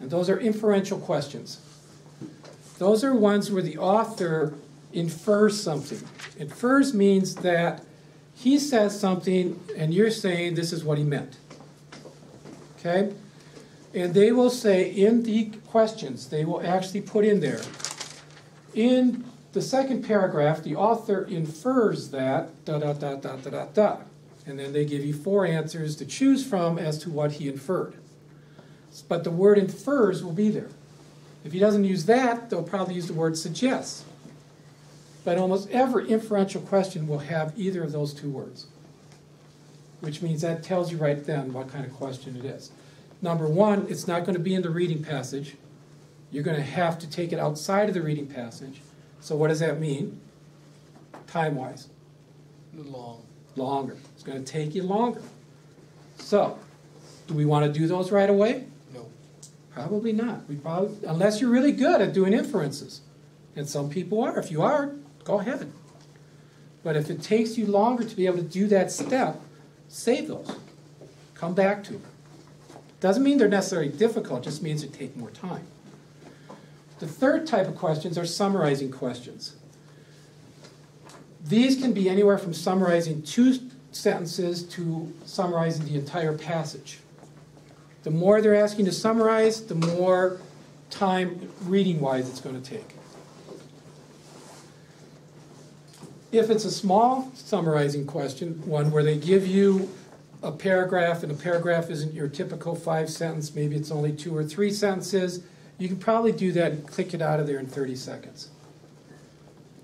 And those are inferential questions. Those are ones where the author infers something. Infers means that he says something and you're saying this is what he meant. Okay? And they will say in the questions, they will actually put in there, in the second paragraph, the author infers that, da da da da da da da. And then they give you 4 answers to choose from as to what he inferred. But the word infers will be there. If he doesn't use that, they'll probably use the word suggests. But almost every inferential question will have either of those 2 words, which means that tells you right then what kind of question it is. Number 1, it's not going to be in the reading passage. You're going to have to take it outside of the reading passage. So what does that mean, time-wise? Longer. It's going to take you longer. So, do we want to do those right away? No. Probably not. Unless you're really good at doing inferences. And some people are. If you are, go ahead. But if it takes you longer to be able to do that step, save those. Come back to them. Doesn't mean they're necessarily difficult, just means it takes more time. The third type of questions are summarizing questions. These can be anywhere from summarizing 2 sentences to summarizing the entire passage. The more they're asking to summarize, the more time reading-wise it's going to take. If it's a small summarizing question, one where they give you a paragraph, and a paragraph isn't your typical 5-sentence, maybe it's only 2 or 3 sentences, you can probably do that and click it out of there in 30 seconds.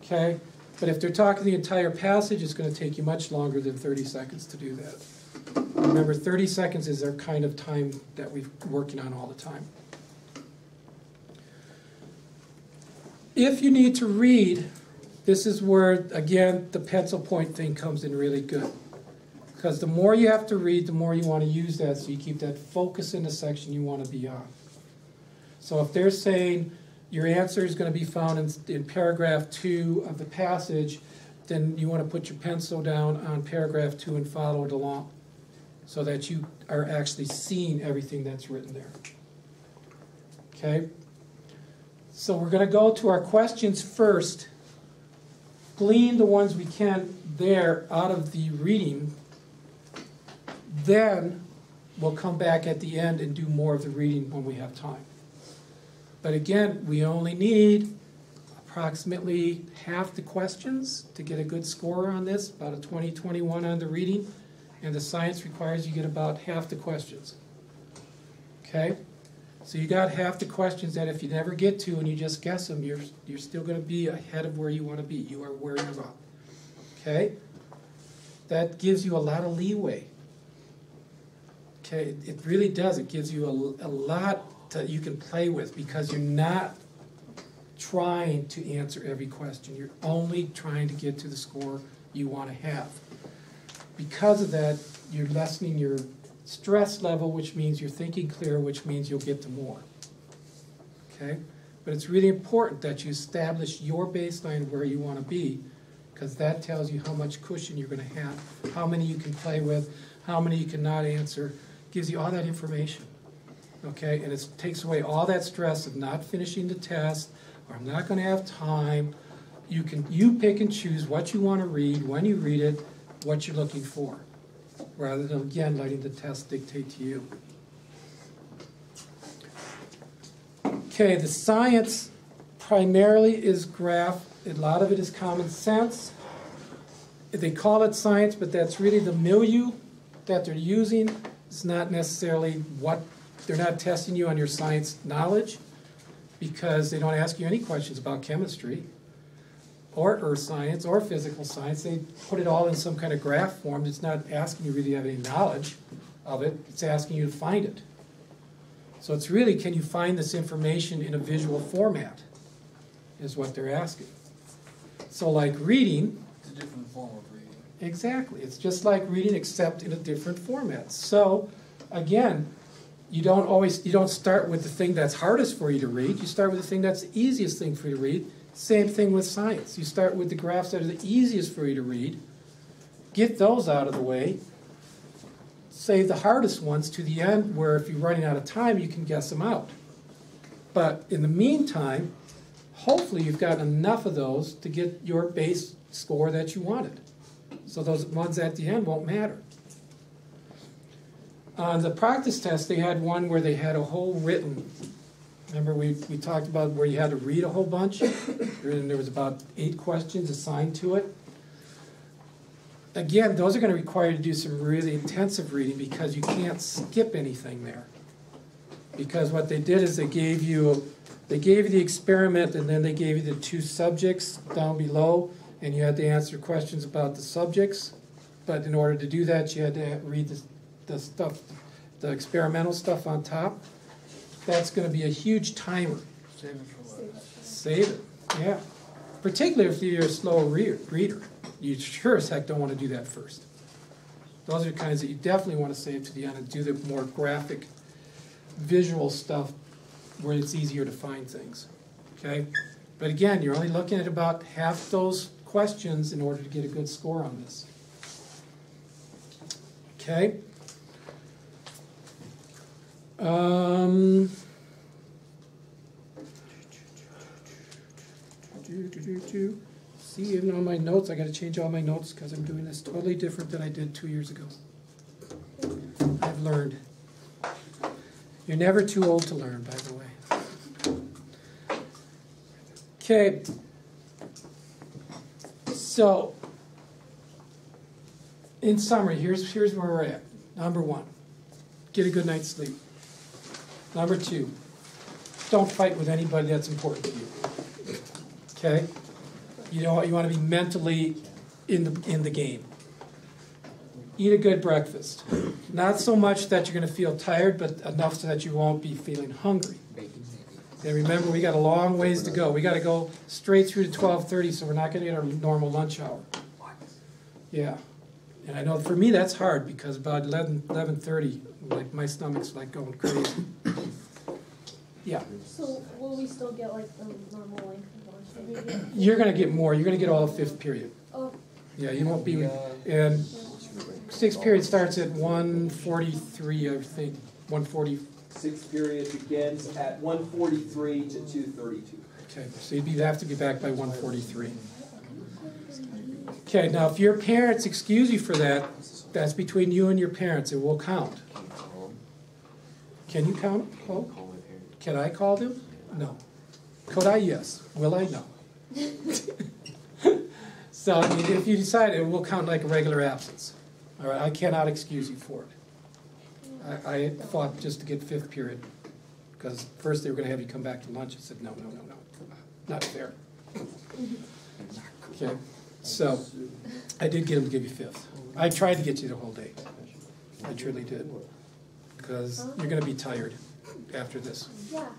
Okay? But if they're talking the entire passage, it's going to take you much longer than 30 seconds to do that. Remember, 30 seconds is our kind of time that we're working on all the time. If you need to read, this is where, again, the pencil point thing comes in really good. Because the more you have to read, the more you want to use that so you keep that focus in the section you want to be on. So if they're saying your answer is going to be found in paragraph 2 of the passage, then you want to put your pencil down on paragraph 2 and follow it along so that you are actually seeing everything that's written there. Okay? So we're going to go to our questions first, glean the ones we can there out of the reading. Then we'll come back at the end and do more of the reading when we have time. But again, we only need approximately half the questions to get a good score on this, about a 20-21 on the reading, and the science requires you get about half the questions. Okay? So you got half the questions that if you never get to and you just guess them, you're still going to be ahead of where you want to be. You are where you're at. Okay? That gives you a lot of leeway. Okay, it really does. It gives you a lot that you can play with because you're not trying to answer every question. You're only trying to get to the score you want to have. Because of that, you're lessening your stress level, which means you're thinking clearer, which means you'll get to more. Okay? But it's really important that you establish your baseline where you want to be, because that tells you how much cushion you're going to have, how many you can play with, how many you cannot answer. Gives you all that information, okay? And it takes away all that stress of not finishing the test, or I'm not going to have time. You pick and choose what you want to read, when you read it, what you're looking for, rather than, again, letting the test dictate to you. Okay, the science primarily is graph. A lot of it is common sense. They call it science, but that's really the milieu that they're using. It's not necessarily what, they're not testing you on your science knowledge because they don't ask you any questions about chemistry or earth science or physical science. They put it all in some kind of graph form. It's not asking you really to have any knowledge of it. It's asking you to find it. So it's really, can you find this information in a visual format is what they're asking. So like reading. It's a different form of reading. Exactly. It's just like reading except in a different format. So, again, you don't start with the thing that's hardest for you to read. You start with the thing that's the easiest thing for you to read. Same thing with science. You start with the graphs that are the easiest for you to read. Get those out of the way. Save the hardest ones to the end where if you're running out of time, you can guess them out. But in the meantime, hopefully you've got enough of those to get your base score that you wanted. So those ones at the end won't matter. On the practice test, they had one where they had a whole written. Remember we talked about where you had to read a whole bunch? And there was about 8 questions assigned to it. Again, those are going to require you to do some really intensive reading because you can't skip anything there. Because what they did is they gave you the experiment, and then they gave you the 2 subjects down below, and you had to answer questions about the subjects. But in order to do that, you had to read the stuff, the experimental stuff on top. That's going to be a huge timer. Save it for last. Save it, yeah. Particularly if you're a slow reader. You sure as heck don't want to do that first. Those are the kinds that you definitely want to save to the end and do the more graphic, visual stuff where it's easier to find things. Okay? But again, you're only looking at about half those questions in order to get a good score on this. Okay? See, even on my notes, I got to change all my notes because I'm doing this totally different than I did 2 years ago. I've learned. You're never too old to learn, by the way. Okay. So, in summary, here's where we're at. Number 1, get a good night's sleep. Number 2, don't fight with anybody that's important to you. Okay? You want to be mentally in the game. Eat a good breakfast. Not so much that you're going to feel tired, but enough so that you won't be feeling hungry. And remember, we got a long ways to go. We got to go straight through to 12:30, so we're not going to get our normal lunch hour. Yeah. And I know for me that's hard because about 11:30, like my stomach's like going crazy. Yeah. So will we still get like the normal length of lunch that we get? You're going to get more. You're going to get all of 5th period. Oh. Yeah, you won't be. And 6th period starts at 1:43, I think. 1:40. 6th period begins at 1:43 to 2:32. Okay, so you'd have to be back by 1:43. Okay, now if your parents excuse you for that, that's between you and your parents. It will count. Can you count? Oh. Can I call them? No. Could I? Yes. Will I? No. So I mean, if you decide, it will count like a regular absence. All right, I cannot excuse you for it. I fought just to get 5th period because first they were going to have you come back to lunch. I said, no, not fair. Okay, so I did get them to give you 5th. I tried to get you the whole day. I truly did because you're going to be tired after this. Yeah.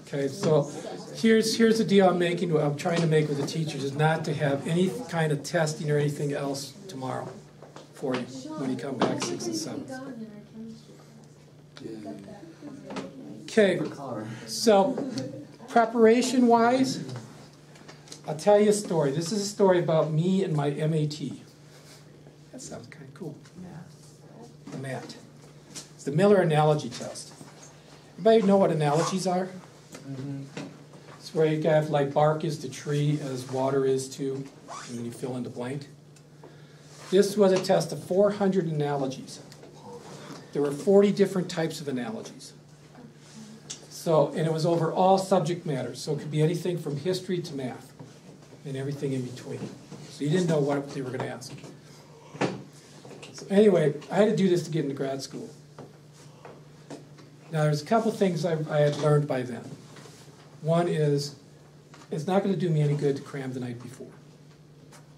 Okay, so here's the deal I'm trying to make with the teachers is not to have any kind of testing or anything else tomorrow for you when you come back 6th and 7th. Okay, so preparation-wise, I'll tell you a story. This is a story about me and my MAT. That sounds kind of cool. The MAT. It's the Miller Analogy Test. Everybody know what analogies are? It's where you have like bark is to tree as water is to, and then you fill in the blank. This was a test of 400 analogies. There were 40 different types of analogies. So, and it was over all subject matters. So it could be anything from history to math and everything in between. So you didn't know what they were going to ask. So anyway, I had to do this to get into grad school. Now there's a couple things I had learned by then. One is, it's not going to do me any good to cram the night before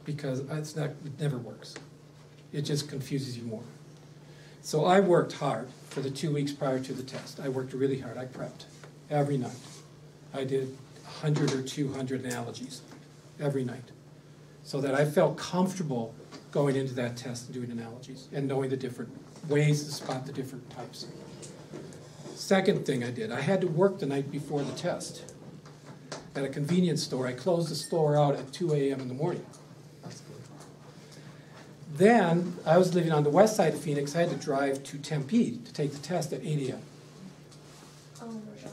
because it never works. It just confuses you more. So I worked hard for the 2 weeks prior to the test. I worked really hard. I prepped every night. I did 100 or 200 analogies every night so that I felt comfortable going into that test and doing analogies and knowing the different ways to spot the different types. Second thing I did, I had to work the night before the test at a convenience store. I closed the store out at 2 a.m. in the morning. Then, I was living on the west side of Phoenix. I had to drive to Tempe to take the test at 8 a.m. Oh my gosh,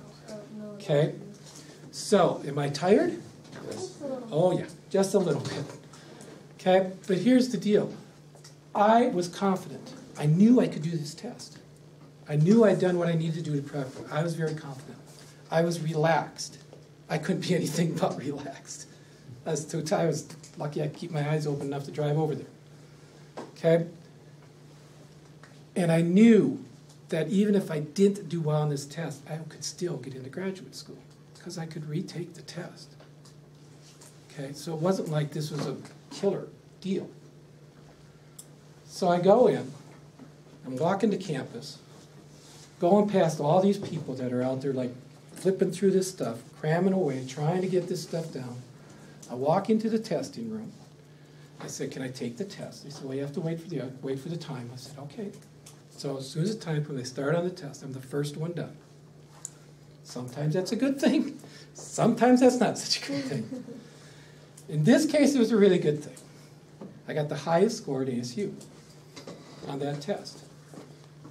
no. Okay? So, am I tired? Just a little. Oh yeah, just a little bit. Okay, but here's the deal. I was confident. I knew I could do this test. I knew I'd done what I needed to do to prep. I was very confident. I was relaxed. I couldn't be anything but relaxed. I was lucky I could keep my eyes open enough to drive over there. Okay? And I knew that even if I didn't do well on this test, I could still get into graduate school because I could retake the test. Okay, so it wasn't like this was a killer deal. So I go in, I'm walking to campus, going past all these people that are out there like flipping through this stuff, cramming away, trying to get this stuff down. I walk into the testing room. I said, can I take the test? They said, well, you have to wait for the time. I said, okay. So as soon as the time comes, they start on the test. I'm the first one done. Sometimes that's a good thing. Sometimes that's not such a good thing. In this case, it was a really good thing. I got the highest score at ASU on that test.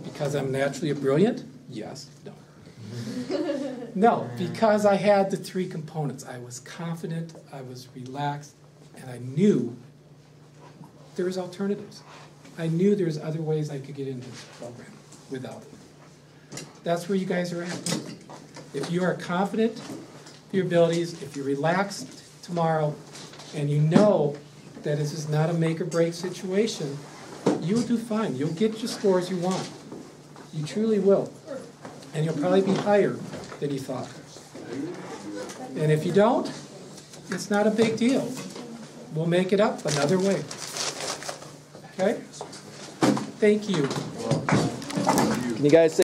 Because I'm naturally brilliant? Yes. No. No, because I had the three components. I was confident, I was relaxed, and I knew there was alternatives. I knew there was other ways I could get into this program without it. That's where you guys are at. If you are confident in your abilities, if you're relaxed tomorrow, and you know that this is not a make or break situation, you'll do fine. You'll get your scores you want. You truly will. And you'll probably be higher than you thought. And if you don't, it's not a big deal. We'll make it up another way. Okay? Thank you. Can you guys say